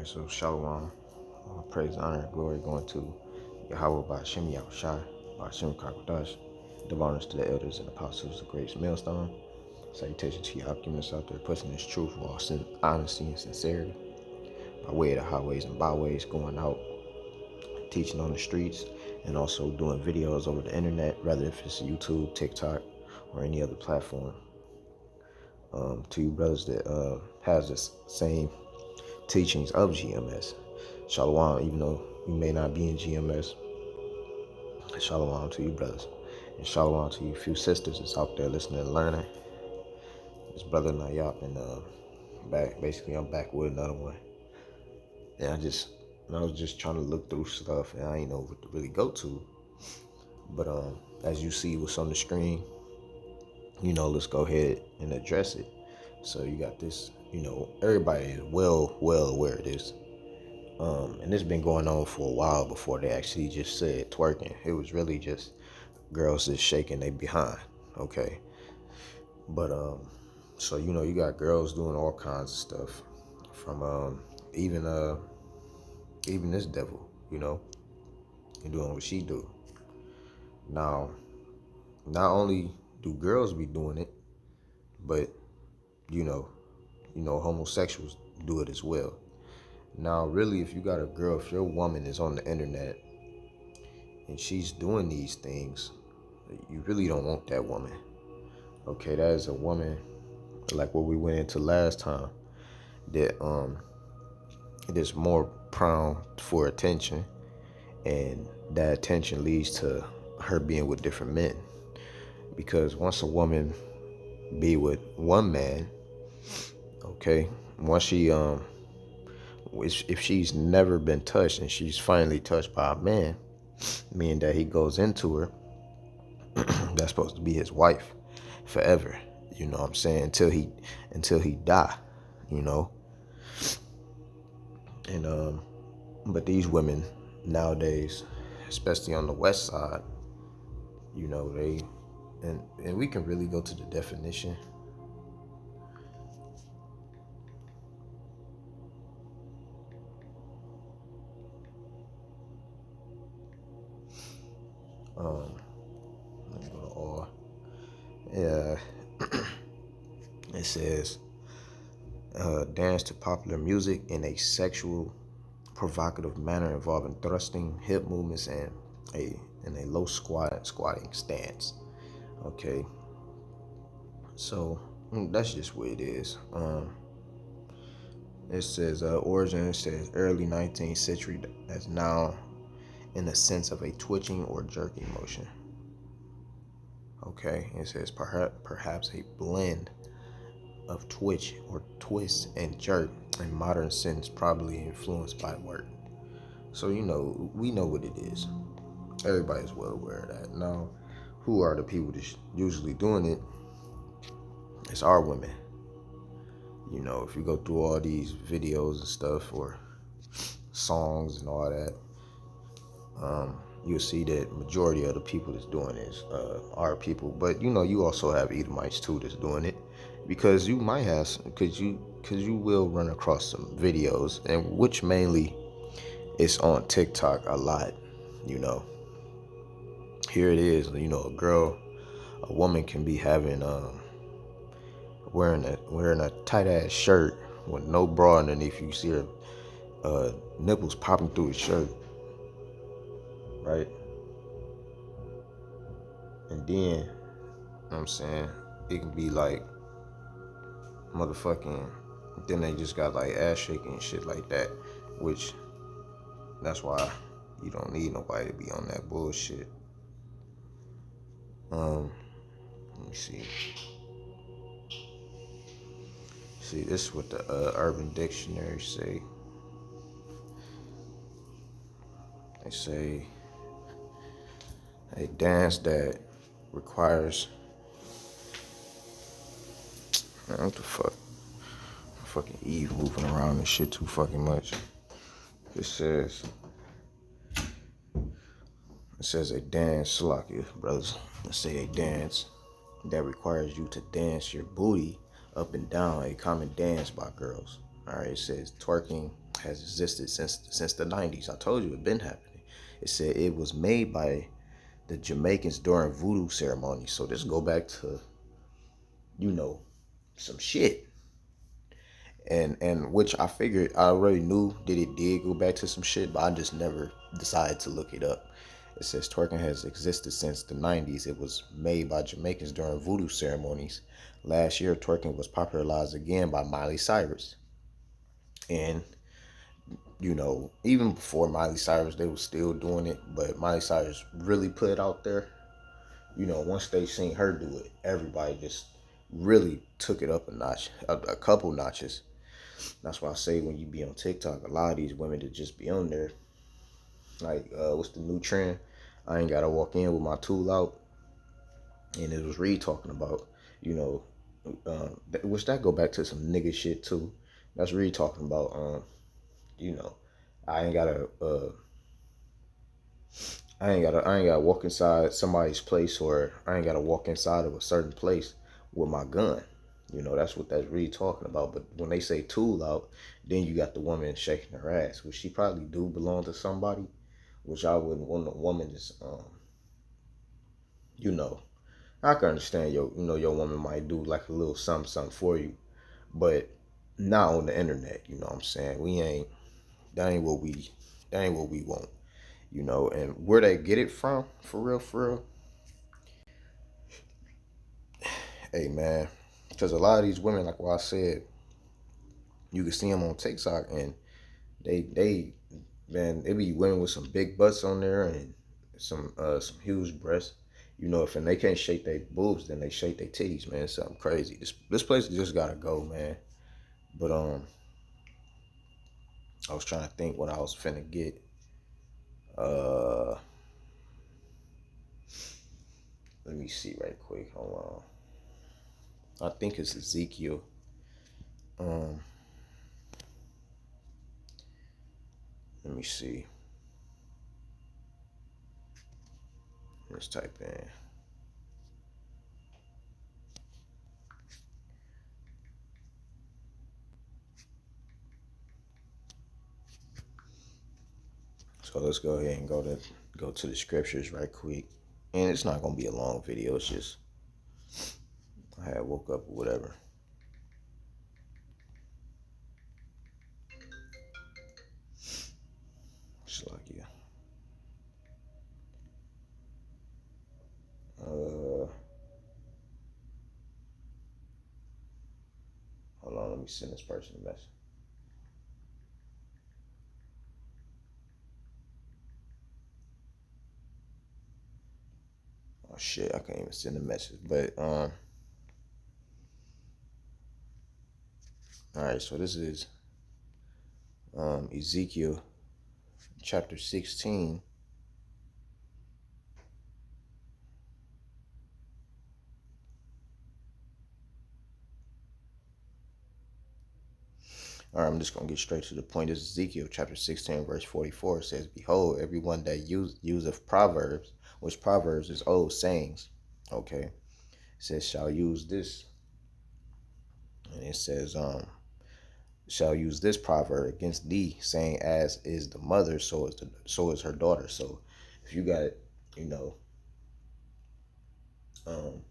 Alright, so Shalom. Praise, honor, and glory going to Yahweh by Shem Yahushai, by Shem Kakwadash. Give honors to the elders and apostles of the great millstone. Salutation to your occupants out there pushing this truth with all honesty and sincerity. By way of the highways and byways, going out, teaching on the streets, and also doing videos over the internet, whether if it's YouTube, TikTok, or any other platform. To you brothers that has this same teachings of GMS. Shalom, even though you may not be in GMS. Shalom to you brothers. And shalom to you few sisters that's out there listening and learning. This brother Nayap and I'm back with another one. And I was just trying to look through stuff and I ain't know what to really go to. But as you see what's on the screen, let's go ahead and address it. So you got this, everybody is well aware of this. And it's been going on for a while before they actually just said twerking. It was really just girls just shaking their behind, okay? But so you got girls doing all kinds of stuff, from even this devil, and doing what she do. Now, not only do girls be doing it, but homosexuals do it as well. Now, really, if your woman is on the internet and she's doing these things, you really don't want that woman. Okay, that is a woman, like what we went into last time, that it is more prone for attention, and that attention leads to her being with different men. Because once a woman be with one man, okay, once she if she's never been touched and she's finally touched by a man, meaning that he goes into her, that's supposed to be his wife forever. You know what I'm saying? Until he die, And but these women nowadays, especially on the west side, they and we can really go to the definition. Let me go to all. Yeah. It says dance to popular music in a sexual, provocative manner involving thrusting, hip movements, and a low squatting stance. Okay. So that's just what it is. It says origin. It says early 19th century, as now in the sense of a twitching or jerking motion. Okay. It says perhaps a blend of twitch or twist and jerk in modern sense, probably influenced by work. So we know what it is. Everybody's well aware of that. Now, who are the people that's usually doing it? It's our women. If you go through all these videos and stuff or songs and all that, you'll see that majority of the people that's doing this are people. But you also have Edomites too that's doing it, because you might have, because you will run across some videos, and which mainly it's on TikTok a lot. Here it is. A woman can be having wearing a tight ass shirt with no bra underneath. You see her nipples popping through his shirt, right? And then, you know what I'm saying, it can be like motherfucking, then they just got like ass shaking and shit like that, which that's why you don't need nobody to be on that bullshit. Let me see. See, this is what the Urban Dictionary say. They say a dance that requires, man, what the fuck? Fucking Eve moving around and shit too fucking much. It says a dance, Salakia, brothers. Let's say a dance that requires you to dance your booty up and down, a common dance by girls. All right, it says twerking has existed since the 90s. I told you it been happening. It said it was made by the Jamaicans during voodoo ceremonies. So this go back to, you know, some shit. And which I figured I already knew that it did go back to some shit, but I just never decided to look it up. It says twerking has existed since the 90s. It was made by Jamaicans during voodoo ceremonies. Last year, twerking was popularized again by Miley Cyrus. And, even before Miley Cyrus, they were still doing it, but Miley Cyrus really put it out there. Once they seen her do it, everybody just really took it up a notch, a couple notches. That's why I say when you be on TikTok, a lot of these women that just be on there, like, what's the new trend? I ain't gotta walk in with my tool out, and it was Reed talking about, you know, which that go back to some nigga shit too. That's Reed talking about, you know, I ain't gotta, I ain't gotta walk inside somebody's place, or I ain't gotta walk inside of a certain place with my gun. That's what that's really talking about. But when they say tool out, then you got the woman shaking her ass, which she probably do belong to somebody, which I wouldn't want a woman just, you know, I can understand your woman might do like a little something, something for you, but not on the internet. You know what I'm saying? That ain't what we, that ain't what we want. And where they get it from, for real, hey man, because a lot of these women, like what I said, you can see them on TikTok, and they man, they be women with some big butts on there and some huge breasts. If and they can't shake their boobs, then they shake their titties, man. It's something crazy. This place just gotta go, man. But I was trying to think what I was finna get. Uh, Let me see right quick. Hold on. I think it's Ezekiel. Um, Let me see. Let's type in. So let's go ahead and go to the scriptures right quick. And it's not gonna be a long video. It's just I had woke up or whatever. Just like yeah. Hold on. Let me send this person a message. Oh shit! I can't even send a message. But all right. So this is Ezekiel chapter 16. All right, I'm just going to get straight to the point. This is Ezekiel chapter 16, verse 44. It says, behold, everyone that useth proverbs, which proverbs is old sayings, okay? It says, shall use this. And it says, shall use this proverb against thee, saying, as is the mother, so is her daughter. So if you got, you know, um,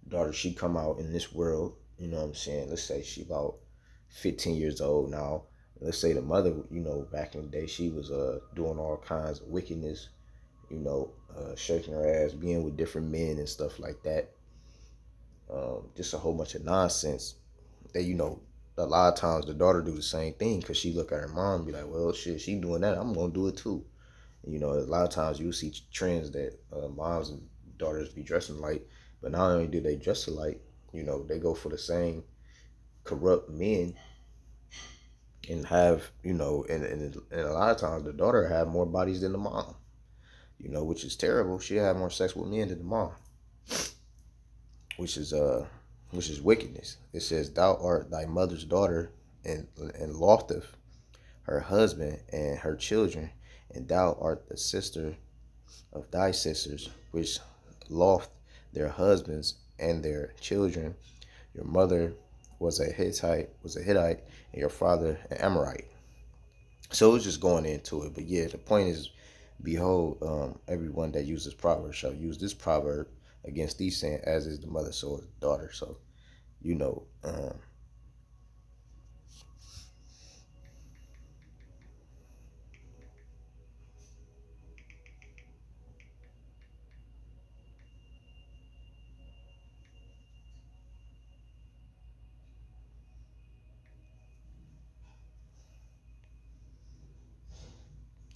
daughter, she come out in this world, you know what I'm saying? Let's say she about 15 years old now. Let's say the mother, back in the day, she was doing all kinds of wickedness, shaking her ass, being with different men and stuff like that. Just a whole bunch of nonsense. That a lot of times the daughter do the same thing because she look at her mom and be like, well, shit, she doing that, I'm gonna do it too. A lot of times you see trends that moms and daughters be dressing like, but not only do they dress alike, they go for the same corrupt men and have, and a lot of times the daughter have more bodies than the mom, which is terrible. She have more sex with men than the mom, which is wickedness. It says, thou art thy mother's daughter, and lofteth her husband and her children, and thou art the sister of thy sisters, which loft their husbands and their children. Your mother was a Hittite, and your father an Amorite. So it's just going into it. But yeah, the point is, behold, everyone that uses proverbs shall use this proverb against these, saying, as is the mother, so is the daughter. So, you know, let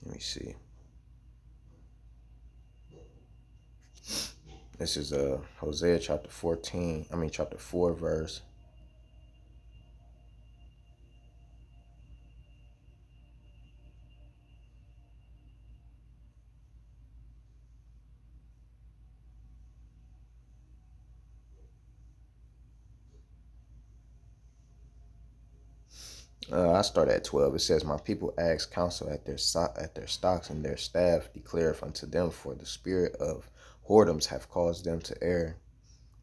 me see. This is Hosea chapter 14. I mean, chapter 4, verse. I start at 12. It says, "My people ask counsel at their stocks, and their staff declareth unto them, for the spirit of whoredoms have caused them to err,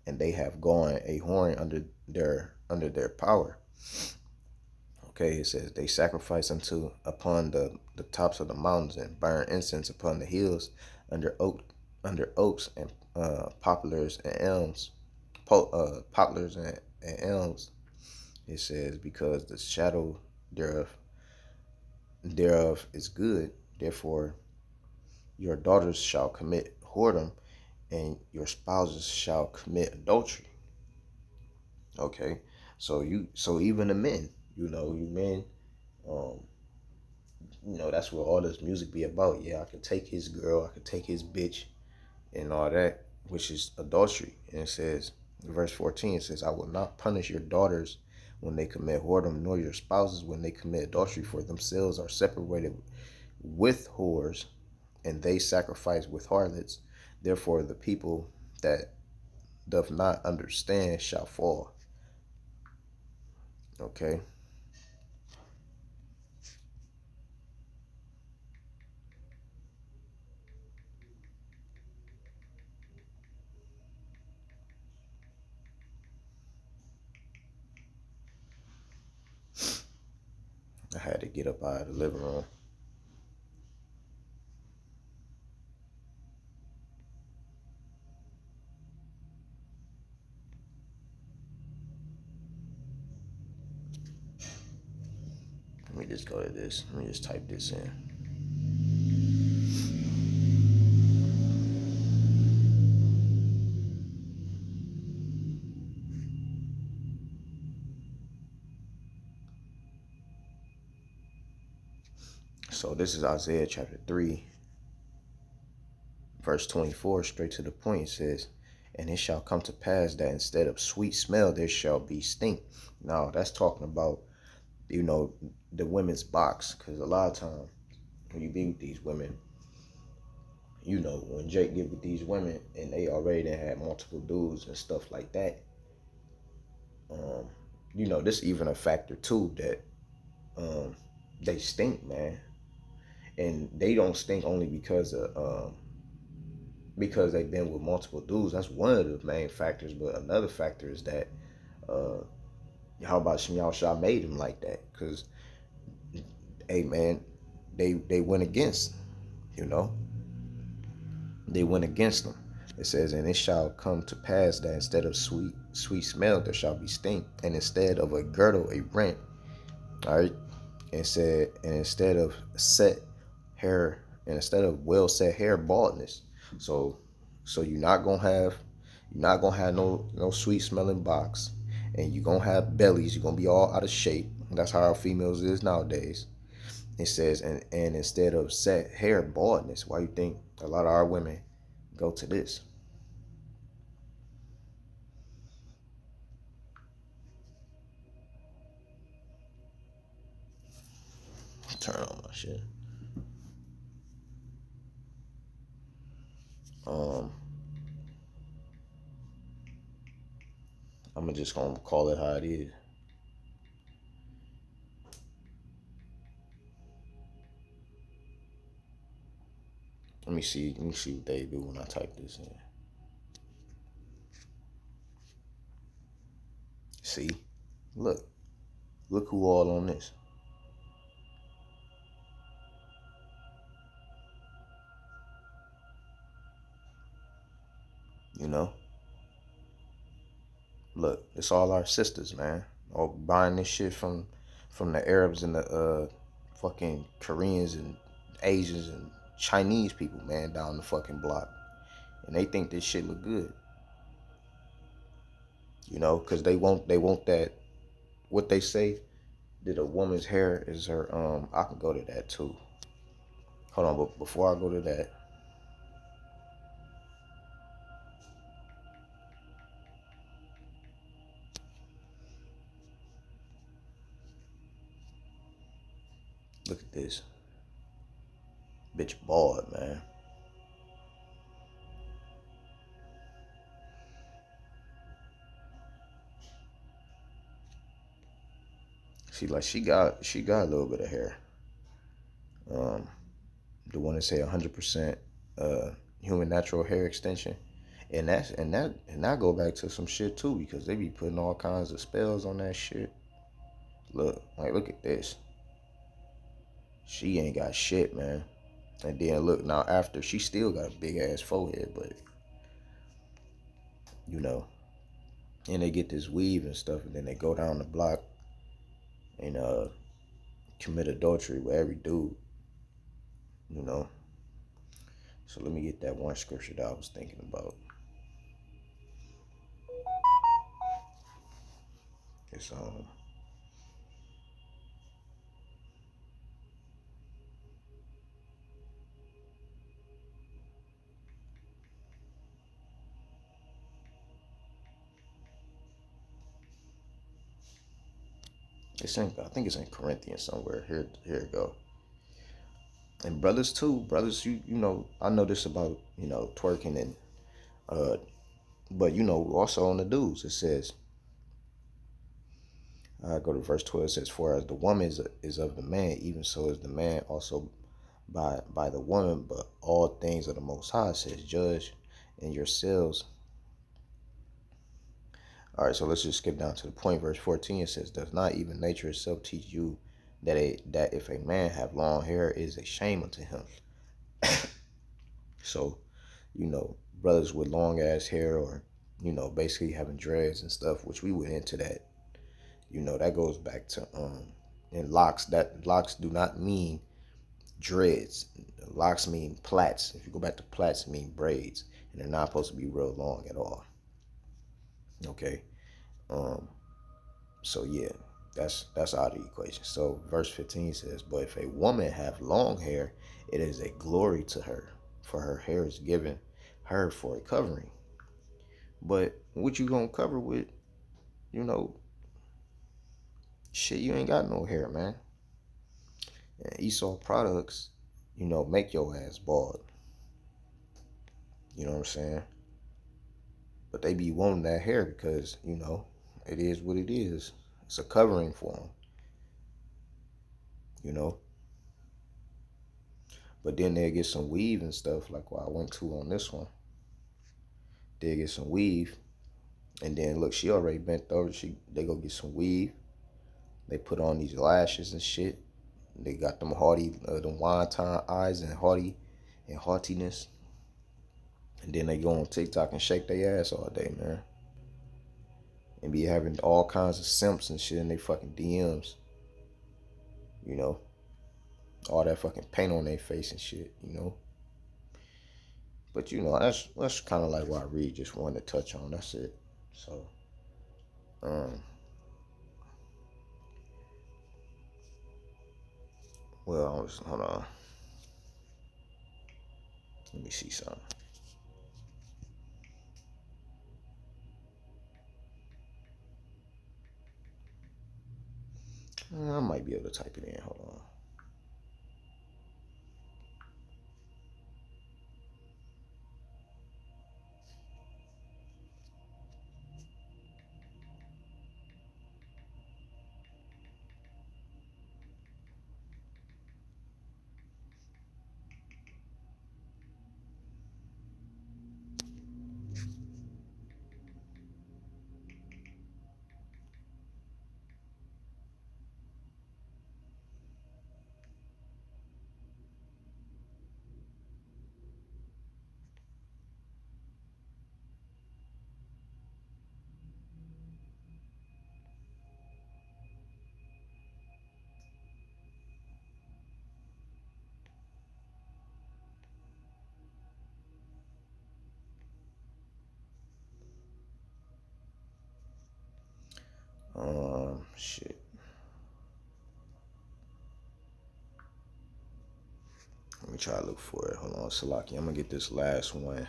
and they have gone a whoring under their power." Okay, it says, "They sacrifice unto upon the tops of the mountains, and burn incense upon the hills, under oaks and poplars and elms, poplars and elms." It says, "Because the shadow thereof is good, therefore your daughters shall commit whoredom, and your spouses shall commit adultery." Okay, so even the men, you men, um, that's what all this music be about. Yeah, I can take his girl, I can take his bitch, and all that, which is adultery. And it says, verse 14, it says, "I will not punish your daughters when they commit whoredom, nor your spouses when they commit adultery, for themselves are separated with whores, and they sacrifice with harlots. Therefore, the people that doth not understand shall fall." Okay, I had to get up out of the living room. Let me just go to this. Let me just type this in. So this is Isaiah chapter 3, verse 24, straight to the point. It says, "And it shall come to pass that instead of sweet smell, there shall be stink." Now, that's talking about, the women's box. Because a lot of times when you be with these women, when Jake get with these women and they already done had multiple dudes and stuff like that, um, this even a factor too that um, they stink, man. And they don't stink only because they've been with multiple dudes. That's one of the main factors. But another factor is that uh, how about y'all shot made him like that? Because hey, man, they went against, you know, they went against them. It says, "And it shall come to pass that instead of sweet smell, there shall be stink, and instead of a girdle, a rent." All right, and instead of set hair, and instead of well set hair, baldness. So, you're not gonna have no sweet smelling box, and you're gonna have bellies. You're gonna be all out of shape. That's how our females is nowadays. It says, and instead of set hair, baldness. Why you think a lot of our women go to this? Turn on my shit. Um, I'm just gonna call it how it is. Let me see. Let me see what they do when I type this in. See, look, look who all on this. You know, look, it's all our sisters, man. All buying this shit from the Arabs and the fucking Koreans and Asians and Chinese people, man, down the fucking block, and they think this shit look good. You know, because they want that. What they say that a woman's hair is her. I can go to that too. Hold on, but before I go to that, look at this bitch bald, man. She got a little bit of hair. Um, the one that say 100% uh human natural hair extension, and that go back to some shit too because they be putting all kinds of spells on that shit. Look at this. She ain't got shit, man. And then look now after she still got a big ass forehead, but you know, and they get this weave and stuff, and then they go down the block and commit adultery with every dude, you know. So let me get that one scripture that I was thinking about. It's it's in I think it's in Corinthians somewhere. Here it go. And brothers too, brothers, you know, I know this about, twerking and uh but also on the dudes it says, I go to verse 12, it says, for as the woman is of the man, even so is the man also by the woman, but all things of the most high, says, judge in yourselves. All right, so let's just skip down to the point. Verse 14, it says, does not even nature itself teach you that if a man have long hair, it is a shame unto him? So, brothers with long ass hair, or, basically having dreads and stuff, which we went into that, that goes back to, and locks do not mean dreads. Locks mean plaits. If you go back to plaits, it mean braids, and they're not supposed to be real long at all. Okay. Um, so yeah, that's out of the equation. So verse 15 says, but if a woman have long hair, it is a glory to her, for her hair is given her for a covering. But what you gonna cover with, you know, shit, you ain't got no hair, man. And Esau products, make your ass bald. You know what I'm saying? But they be wanting that hair because, it is what it is. It's a covering for them, you know. But then they'll get some weave and stuff like what I went to on this one. They'll get some weave. And then look, she already bent over. They go get some weave. They put on these lashes and shit. They got them them wonton eyes and haughtiness. And then they go on TikTok and shake their ass all day, man. And be having all kinds of simps and shit in their fucking DMs. You know, all that fucking paint on their face and shit. But that's kind of like what I really just wanted to touch on. That's it. So, um, hold on. Let me see something. I might be able to type it in. Hold on. Shit. Let me try to look for it. Hold on, Salaki. I'm gonna get this last one.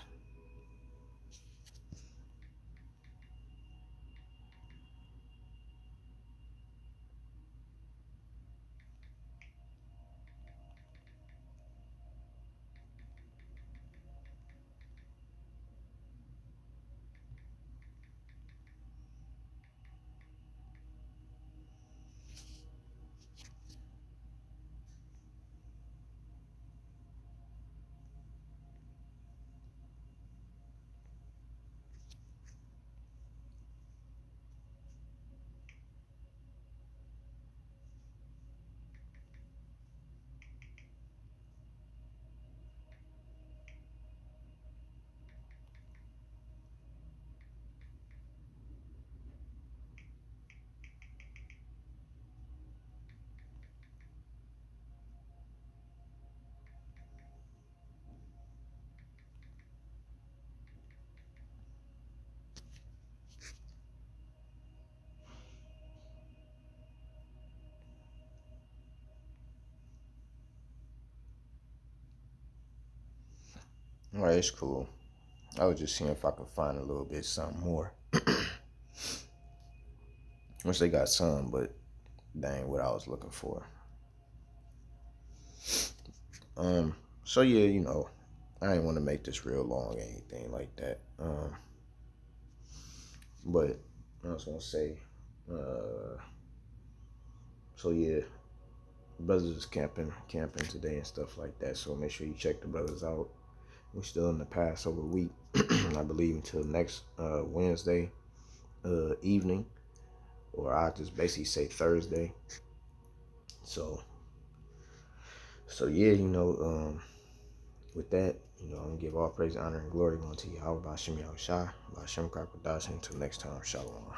All right, it's cool. I was just seeing if I could find a little bit something more. Which they got some, but that ain't what I was looking for. So yeah, I didn't want to make this real long or anything like that. But I was gonna say, so yeah, brothers is camping today and stuff like that. So make sure you check the brothers out. We're still in the Passover week, I believe, until next Wednesday evening, or I just basically say Thursday. So yeah, with that, I'm gonna give all praise, honor, and glory going to Yahweh, Ba'Shem Yahushua, Ba'Shem Krakodash. Until next time, Shalom.